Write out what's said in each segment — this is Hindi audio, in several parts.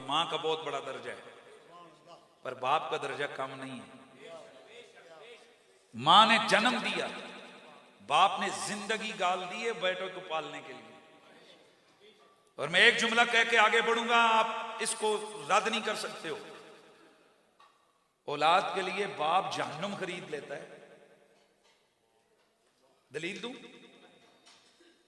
मां का बहुत बड़ा दर्जा है, पर बाप का दर्जा कम नहीं है। मां ने जन्म दिया, बाप ने जिंदगी गाल दी है बेटों को पालने के लिए। और मैं एक जुमला कह के आगे बढ़ूंगा, आप इसको रद्द नहीं कर सकते हो। औलाद के लिए बाप जहन्नुम खरीद लेता है। दलील दूं?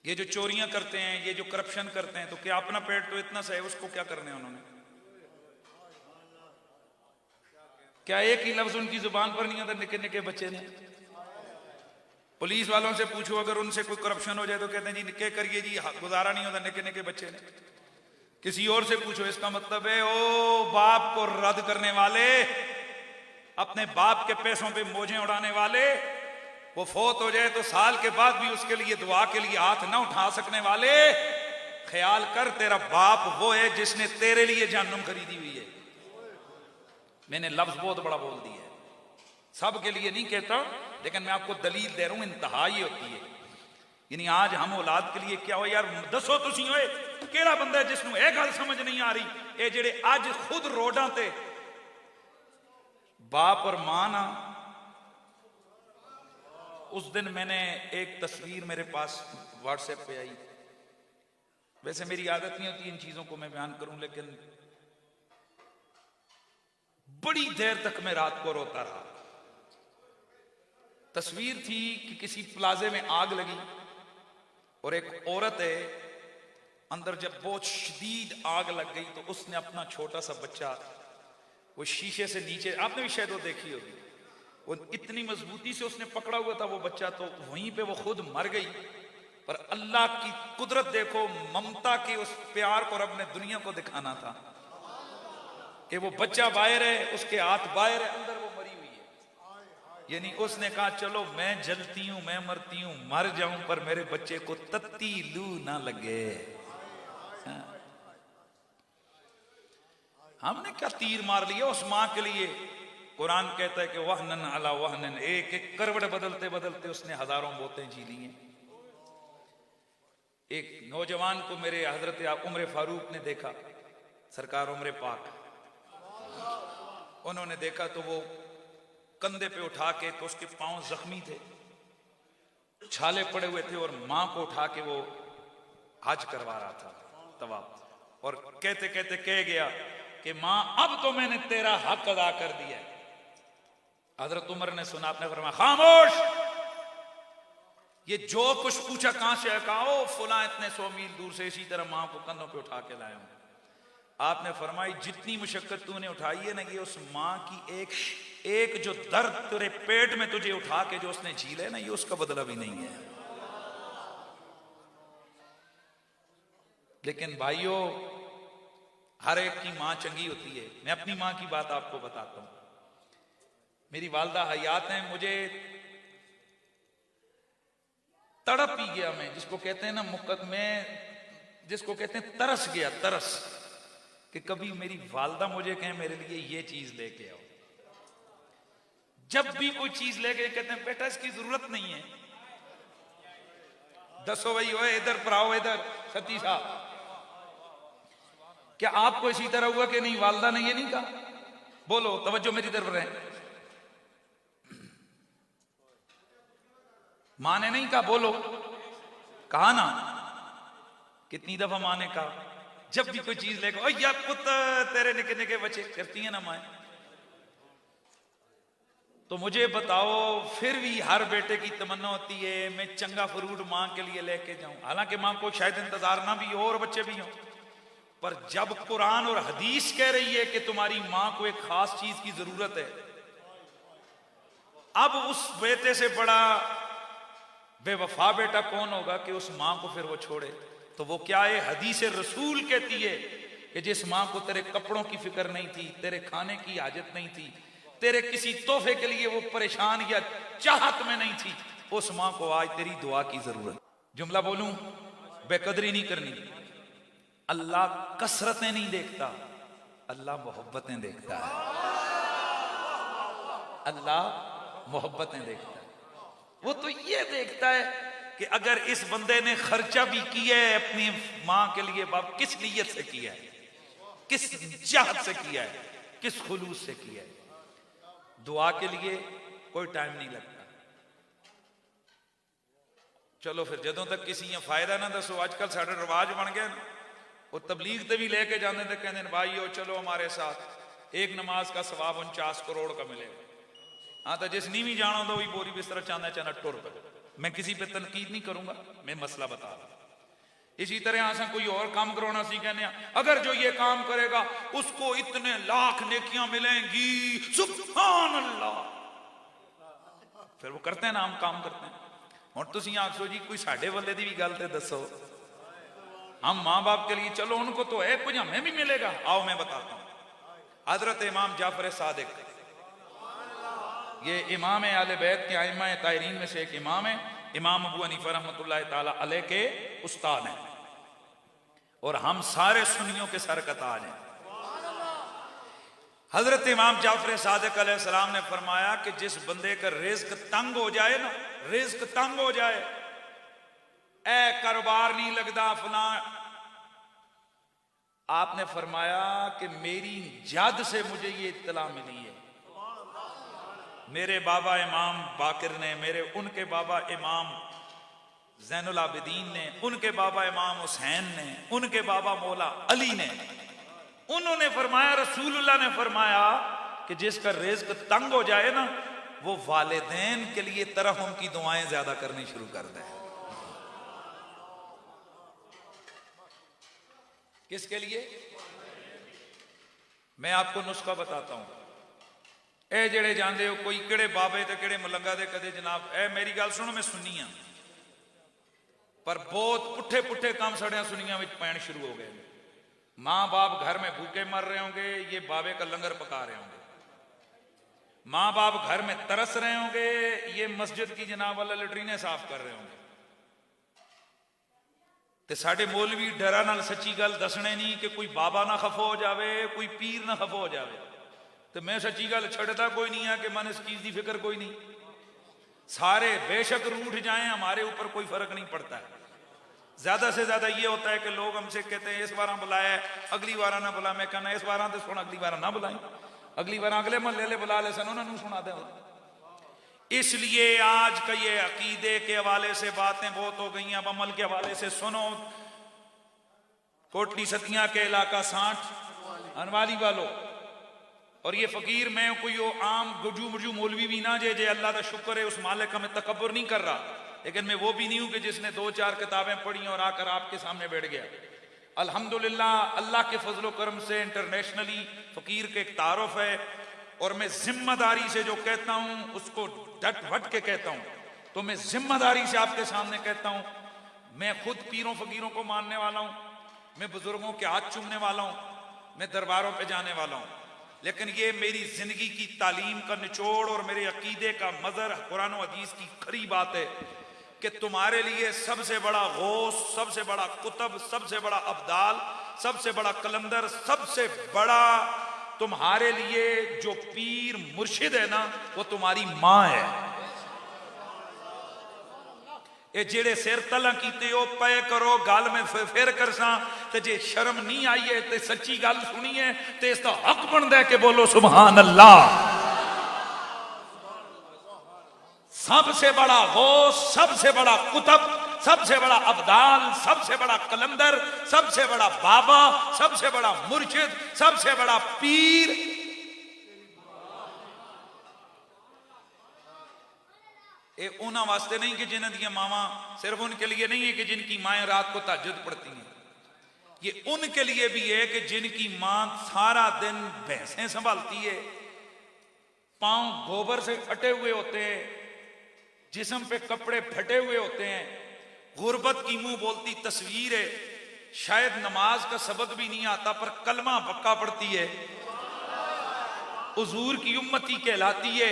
ये जो चोरियां करते हैं, ये जो करप्शन करते हैं, तो क्या अपना पेट तो इतना सा है, उसको क्या करने हैं उन्होंने? क्या एक ही लफ्ज उनकी जुबान पर नहीं आता? निके निके बच्चे ने। पुलिस वालों से पूछो, अगर उनसे कोई करप्शन हो जाए तो कहते हैं जी निके करिए जी, गुजारा नहीं होता, निके निके बच्चे ने। किसी और से पूछो, इसका मतलब है ओ बाप को रद्द करने वाले, अपने बाप के पैसों पे मौजें उड़ाने वाले, वो फोत हो जाए तो साल के बाद भी उसके लिए दुआ के लिए हाथ ना उठा सकने वाले, ख्याल कर तेरा बाप वो है जिसने तेरे लिए जहन्नुम खरीदी हुई है। मैंने लफ्ज बहुत बड़ा बोल दिया है, सब के लिए नहीं कहता, लेकिन मैं आपको दलील दे रहा हूं, इंतहा ही होती है। यानी आज हम औलाद के लिए क्या हो यार, दसो तुसी होए केड़ा बंदा है जिसनों यह गल समझ नहीं आ रही, ये जेड़े अज खुद रोडां ते बाप और मां ना। उस दिन मैंने एक तस्वीर मेरे पास व्हाट्सएप पे आई, वैसे मेरी आदत नहीं होती इन चीजों को मैं बयान करूं, लेकिन बड़ी देर तक मैं रात को रोता रहा। तस्वीर थी कि किसी प्लाजे में आग लगी और एक औरत है अंदर, जब बहुत शदीद आग लग गई तो उसने अपना छोटा सा बच्चा वो शीशे से नीचे, आपने भी शायद वो देखी होगी, वो इतनी मजबूती से उसने पकड़ा हुआ था वो बच्चा, तो वहीं पे वो खुद मर गई। पर अल्लाह की कुदरत देखो, ममता के उस प्यार को रब ने दुनिया को दिखाना था कि वो बच्चा बाहर है, उसके हाथ बाहर है, अंदर वो मरी हुई है। यानी उसने कहा चलो मैं जलती हूं, मैं मरती हूं, मर जाऊं, पर मेरे बच्चे को तत्ती लू ना लगे। हमने क्या तीर मार लिया उस मां के लिए। कुरान कहता है कि वहनन अला वहनन, एक एक करवट बदलते बदलते उसने हजारों मौतें जी ली हैं। एक नौजवान को मेरे हजरत उमर फारूक ने देखा, सरकार उमर पाक, उन्होंने देखा तो वो कंधे पे उठा के, तो उसके पांव जख्मी थे, छाले पड़े हुए थे, और मां को उठा के वो हज करवा रहा था, तवाफ, और कहते कहते कह गया कि मां अब तो मैंने तेरा हक अदा कर दिया। हजरत उमर ने सुना, आपने फरमाया खामोश, ये जो कुछ पूछा कहां से है, कहा ओ फुला इतने 100 मील दूर से इसी तरह मां को कंधों पे उठा के लाया हूं। आपने फरमाई जितनी मुशक्कत तूने उठाई है ना, ये उस मां की एक जो दर्द तेरे पेट में तुझे उठा के जो उसने झीले ना, ये उसका बदला भी नहीं है। लेकिन भाइयों, हर एक की मां चंगी होती है। मैं अपनी मां की बात आपको बताता हूं। मेरी वालदा हयात हैं, मुझे तड़प ही गया मैं, जिसको कहते हैं ना में, जिसको कहते हैं तरस गया, तरस, कि कभी मेरी वालदा मुझे कहे मेरे लिए ये चीज लेके आओ। जब भी कोई चीज लेके कहते हैं बेटा इसकी जरूरत नहीं है, दसो भाई हो इधर पर आओ, इधर सती साहब, क्या आपको इसी तरह हुआ कि नहीं वालदा ने ये नहीं कहा? बोलो, तवज्जो मेरी तरफ रहे। मां ने नहीं कहा, बोलो, कहा ना, कितनी दफा मां ने कहा। जब भी कोई चीज लेकर, ओ या पुत्र तेरे निके निके बच्चे, करती है ना मां। तो मुझे बताओ, फिर भी हर बेटे की तमन्ना होती है मैं चंगा फ्रूट मां के लिए लेके जाऊं, हालांकि मां को शायद इंतजार ना भी हो और बच्चे भी हो, पर जब कुरान और हदीस कह रही है कि तुम्हारी मां को एक खास चीज की जरूरत है, अब उस बेटे से बड़ा बेवफा बेटा कौन होगा कि उस मां को फिर वो छोड़े? तो वो क्या है, हदीस रसूल कहती है कि जिस मां को तेरे कपड़ों की फिक्र नहीं थी, तेरे खाने की हाजत नहीं थी, तेरे किसी तोहफे के लिए वो परेशान या चाहत में नहीं थी, उस मां को आज तेरी दुआ की जरूरत। जुमला बोलूं, बेकदरी नहीं करनी। अल्लाह कसरतें नहीं देखता, अल्लाह मोहब्बतें देखता है। अल्लाह मोहब्बतें देखता है। वो तो ये देखता है कि अगर इस बंदे ने खर्चा भी किया है अपनी मां के लिए, बाप किस नीयत से किया है, किस चाहत से किया है, किस खुलूस से किया है। दुआ के लिए कोई टाइम नहीं लगता। चलो फिर जदों तक किसी ने फायदा ना दसो, आजकल साढ़े रिवाज बन गया ना, वो तबलीग ते भी लेके जाते थे, कहते हैं भाई चलो हमारे साथ, एक नमाज का सवाब 49 करोड़ का मिलेगा। हाँ तो जिस नहीं भी जाना तो वही बोरी बिस्तर चांदा चांदा टुर पे। मैं किसी पे तनकीद नहीं करूंगा, मैं मसला बता रहा। इसी तरह आसा कोई और काम करवाना सी, कहने अगर जो ये काम करेगा उसको इतने लाख नेकियां मिलेंगी, सुभान अल्लाह। फिर वो करते हैं ना, हम काम करते हैं। और तुम आखो जी कोई साढ़े वाले की भी गल तो दसो। हम माँ बाप के लिए चलो उनको तो है कुछ, हमें भी मिलेगा। आओ मैं बताता हूं। हजरत इमाम जाफर सादिक, ये इमाम आले बैत के आइमा तायरीन में से एक इमाम है। इमाम अबू हनीफा रहमतुल्लाह ताला अलैह के उस्ताद हैं और हम सारे सुन्नियों के सर का ताज हैं। हजरत इमाम जाफर सादिक अलैहिस्सलाम ने फरमाया कि जिस बंदे का रिज्क तंग हो जाए ना, रिज्क तंग हो जाए, ए कारोबार नहीं लगता फलां, आपने फरमाया कि मेरी जद से मुझे ये इत्तला मिली है, मेरे बाबा इमाम बाकिर ने, मेरे उनके बाबा इमाम ज़ैनुल आबिदीन ने, उनके बाबा इमाम हुसैन ने, उनके बाबा मौला अली ने, उन्होंने फरमाया, रसूलुल्लाह ने फरमाया कि जिसका रिज्क तंग हो जाए ना, वो वालिदैन के लिए तरहम की दुआएं ज्यादा करनी शुरू कर दे। किसके लिए? मैं आपको नुस्खा बताता हूं। ए जेड़े जाते हो कोई केड़े बाबे ते केड़े मलंगा दे कदे जनाब, ए मेरी गल सुनो, मैं सुन्नी हां पर बहुत पुठे पुठे काम सड़िया सुनिया में पैण शुरू हो गए। मां बाप घर में भूखे मर रहे होंगे, ये बाबे का लंगर पका रहे होंगे। मां बाप घर में तरस रहे होंगे, ये मस्जिद की जनाब वाला लैट्रीने साफ कर रहे होंगे। ते साडे मौलवी डरा नाल सच्ची गल दसने नहीं कि कोई बाबा ना खफा हो जावे, कोई पीर ना खफा हो जावे। तो मैं सच्ची गल छड़ता कोई नहीं है कि मन इस चीज की फिक्र कोई नहीं। सारे बेशक रूठ जाएं, हमारे ऊपर कोई फर्क नहीं पड़ता है। ज्यादा से ज्यादा ये होता है कि लोग हमसे कहते हैं इस बार बुलाया, अगली बार ना बुला। मैं कहना इस बार तो सुन, अगली बार ना बुलाई, अगली बार अगले मोहल्ले ले बुला ले सन, उन्होंने सुना दे। इसलिए आज का ये अकीदे के हवाले से बातें बहुत हो गई। अब अमल के हवाले से सुनो। कोटली सतिया के इलाका 60 अनवाली वालों, और ये फकीर मैं कोई आम गुजू मुजू मौलवी भी ना जे अल्लाह का शुक्र है उस मालिक का मैं तकब्बुर नहीं कर रहा, लेकिन मैं वो भी नहीं हूं कि जिसने 2-4 किताबें पढ़ी और आकर आपके सामने बैठ गया। अल्हम्दुलिल्लाह अल्लाह के फजलो करम से इंटरनेशनली फकीर के एक तारुफ है, और मैं जिम्मेदारी से जो कहता हूं उसको डट वट के कहता हूं। तो मैं जिम्मेदारी से आपके सामने कहता हूं, मैं खुद पीरों फकीरों को मानने वाला हूं, मैं बुजुर्गों के हाथ चूमने वाला हूं, मैं दरबारों पे जाने वाला हूं, लेकिन ये मेरी जिंदगी की तालीम का निचोड़ और मेरे अकीदे का मजर कुरान और हदीस की खरी बात है कि तुम्हारे लिए सबसे बड़ा गौस, सबसे बड़ा कुतब, सबसे बड़ा अब्दाल, सबसे बड़ा कलंदर, सबसे बड़ा तुम्हारे लिए जो पीर मुर्शिद है ना, वो तुम्हारी मां है। ये जेड़े सिर तला कीते हो पे करो, गल में फिर करसा, ते जे शर्म नहीं आई है ते सच्ची गल सुनी है ते इसका हक बनता है कि बोलो सुभान अल्लाह। सबसे बड़ा गौस, सबसे बड़ा कुतब, सबसे बड़ा अब्दाल, सबसे बड़ा कलंदर, सबसे बड़ा बाबा, सबसे बड़ा मुर्शिद, सबसे बड़ा पीर ये उन्होंने वास्ते नहीं कि जिन्हों दी मावां, सिर्फ उनके लिए नहीं है कि जिनकी माएँ रात को तहज्जुद पढ़ती हैं, ये उनके लिए भी है कि जिनकी मां सारा दिन भैंसें संभालती है, पांव गोबर से फटे हुए होते हैं, जिस्म पे कपड़े फटे हुए होते हैं, गुर्बत की मुंह बोलती तस्वीर है, शायद नमाज का सबक भी नहीं आता पर कलमा पक्का पड़ती है, हुजूर की उम्मती कहलाती है।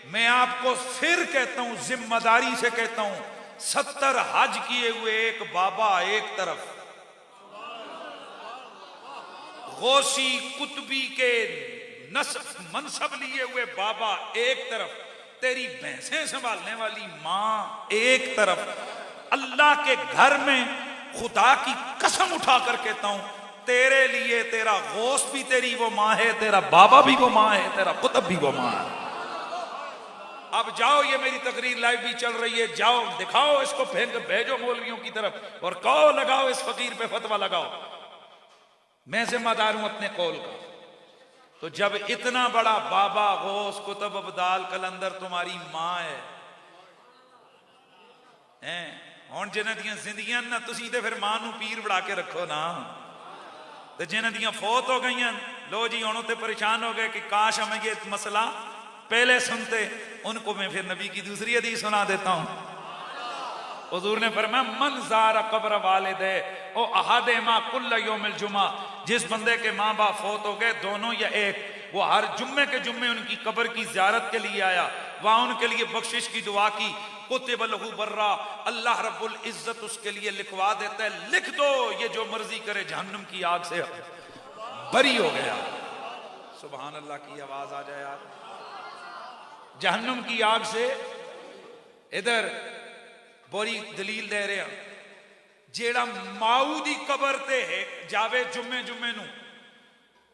मैं आपको फिर कहता हूं, जिम्मेदारी से कहता हूं, 70 हज किए हुए एक बाबा एक तरफ, गौसी कुतबी के नस्ब मनसब लिए हुए बाबा एक तरफ, तेरी भैंसें संभालने वाली मां एक तरफ, अल्लाह के घर में खुदा की कसम उठाकर कहता हूं तेरे लिए तेरा गौस भी तेरी वो माँ है, तेरा बाबा भी वो माँ है, तेरा कुतुब भी वो माँ है। अब जाओ, ये मेरी तकरीर लाइव भी चल रही है, जाओ दिखाओ इसको, फेंक भेजो मौलवियों की तरफ और कहो लगाओ इस फकीर पे फतवा लगाओ, मैं जिम्मेदार हूं अपने कौल का। तो जब इतना बड़ा बाबा गौस कुतुब अब्दाल कलंदर तुम्हारी मां है हुण जिन्हां दियां जिंदगियां ना, तुसीं ते फिर मां नूं पीर बना के रखो ना, ते जिन्हां दियां फौत हो गई, लो जी हुण ते परेशान हो गए कि काश हमें ये मसला पहले सुनते। उनको मैं फिर नबी की दूसरी हदीस सुना देता हूं। हुजूर ने फरमाया मन ज़ारा कब्र वालिदे ओ अहदहुमा कुल्ल यौमिल जुमा, जिस बंदे के माँ बाप फौत हो गए दोनों या एक, वो हर जुम्मे के जुम्मे उनकी कब्र की ज़ियारत के लिए आया, वहां उनके लिए बख्शिश की दुआ की, कुतिब लहू बर्रा, अल्लाह रब्बुल इज्जत उसके लिए लिखवा देता है, लिख दो ये जो मर्जी करे जहन्नम की आग से बरी हो गया। सुभान अल्लाह की आवाज आ जाए यार, जहन्नम की आग से। इधर बड़ी दलील दे रहे हैं, जेड़ा माऊ दी कबर ते है जावे जुम्मे जुम्मे नू,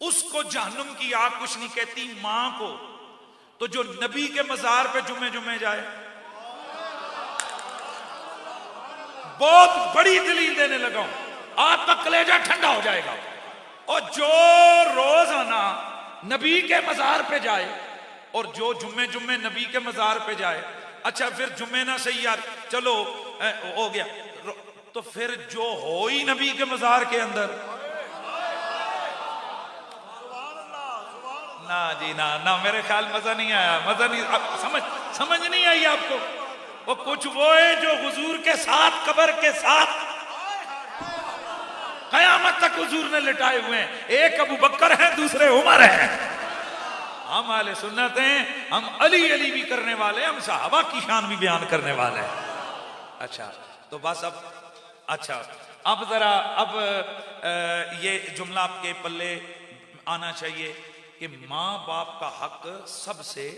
उसको जहन्नम की आग कुछ नहीं कहती मां को। तो जो नबी के मजार पे जुम्मे जुम्मे जाए, बहुत बड़ी दलील देने लगा हूं, आपका कलेजा ठंडा हो जाएगा। और जो रोजाना नबी के मजार पे जाए और जो जुम्मे जुम्मे नबी के मजार पे जाए, अच्छा फिर जुम्मे ना सही यार चलो हो गया, तो फिर जो हो ही नबी के मजार के अंदर, ना जी ना ना, मेरे ख्याल मजा नहीं आया, मजा नहीं, समझ नहीं आई आपको। वो कुछ वो है जो हुजूर के साथ कब्र के साथ कयामत तक हुजूर ने लिटाए हुए हैं, एक अबू बकर है दूसरे उमर है। हम आले सुन्नत हैं, हम अली अली भी करने वाले, हम सहाबा की शान भी बयान करने वाले हैं। अच्छा तो बस अब, अच्छा अब जरा अब ये जुमला आपके पल्ले आना चाहिए कि माँ बाप का हक सबसे